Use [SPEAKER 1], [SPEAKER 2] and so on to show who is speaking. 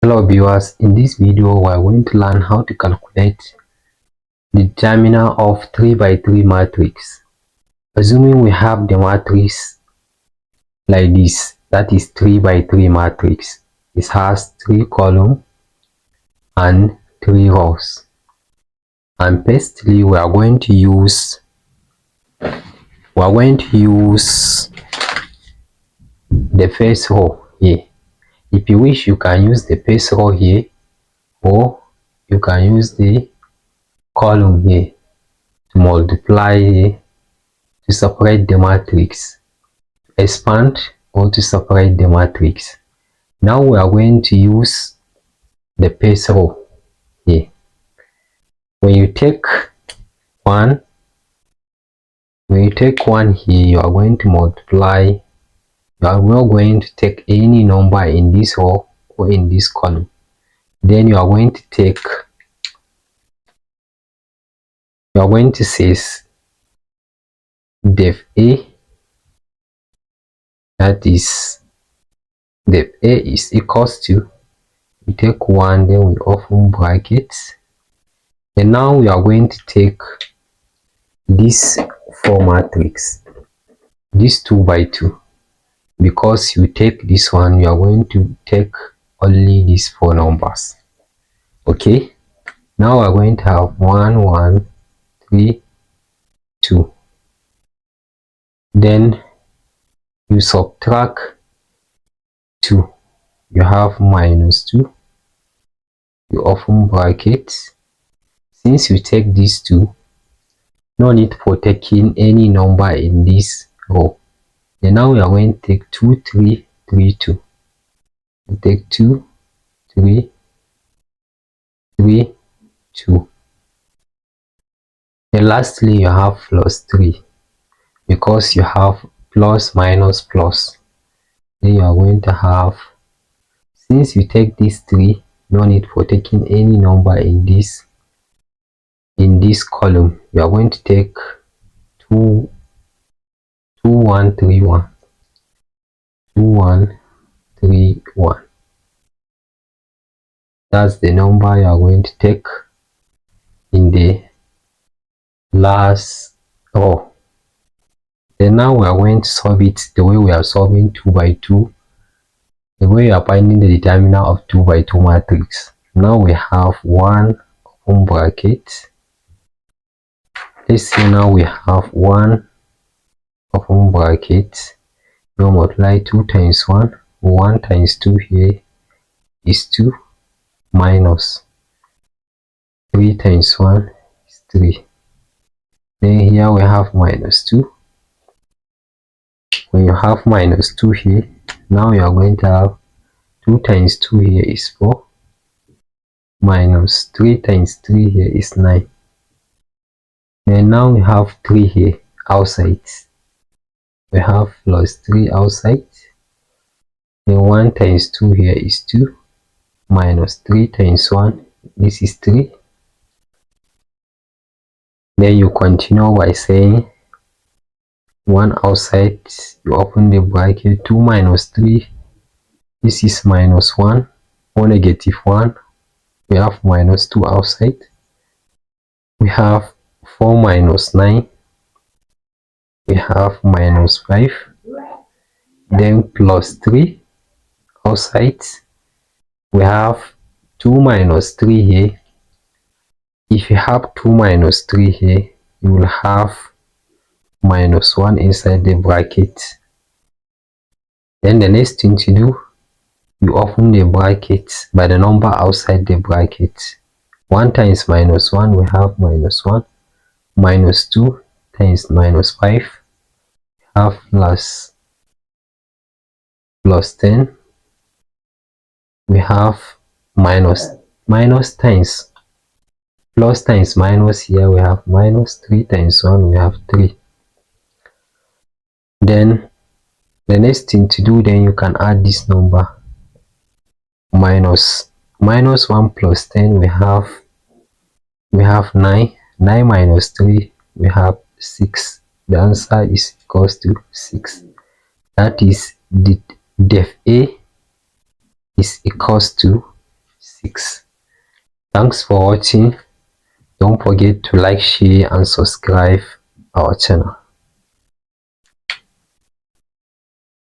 [SPEAKER 1] Hello viewers, in this video we are going to learn how to calculate the determinant of 3 by 3 matrix. Assuming we have the matrix like this, that is 3 by 3 matrix. It has 3 columns and 3 rows. And firstly we are going to use the first row here. If you wish, you can use the first row here, or you can use the column here to multiply here to separate the matrix, expand or to separate the matrix. Now we are going to use the first row here. When you take one here, you are going to multiply. You are not going to take any number in this row or in this column. Then you are going to take, you are going to say def A, that is def A is equals to, we take 1, then we open brackets, and now we are going to take this 4 matrix, this 2 by 2. Because you take this one, you are going to take only these 4 numbers. Okay, now we are going to have 1 1 3 2. Then you subtract 2, you have minus 2, you open brackets. Since you take these 2, no need for taking any number in this row. And now we are going to take 2 3 3 2. We take 2 3 3 2. And lastly you have plus 3, because you have plus minus plus. Then you are going to have, since you take these 3, no need for taking any number in this column. You are going to take 2 1 3 1, 2 1 3 1. That's the number you are going to take in the last row. Then now we are going to solve it the way we are solving 2 by 2, the way we are finding the determinant of 2 by 2 matrix. Now we have 1 open bracket. Let's say now we have 1 open bracket. You multiply 2 times 1, 1 times 2 here is 2, minus 3 times 1 is 3. Then here we have minus 2. When you have minus 2 here, now you are going to have 2 times 2 here is 4, minus 3 times 3 here is 9. Then now we have 3 here outside. We have plus 3 outside. Then 1 times 2 here is 2, minus 3 times 1, this is 3. Then you continue by saying 1 outside, you open the bracket, 2 minus 3, this is minus 1 or negative 1. We have minus 2 outside. We have 4 minus 9, we have minus 5, then plus 3 outside. We have 2 minus 3 here. If you have 2 minus 3 here, you will have minus 1 inside the bracket. Then the next thing to do, you open the bracket by the number outside the bracket. 1 times minus 1, we have minus 1, minus 2 times minus 5, we have plus 10, we have minus times plus times minus, here we have minus 3 times 1, we have 3. Then the next thing to do, then you can add this number, minus 1 plus 10, we have 9 minus 3, we have 6. The answer is equals to 6. That is the def A is equals to 6. Thanks for watching. Don't forget to like, share and subscribe our channel.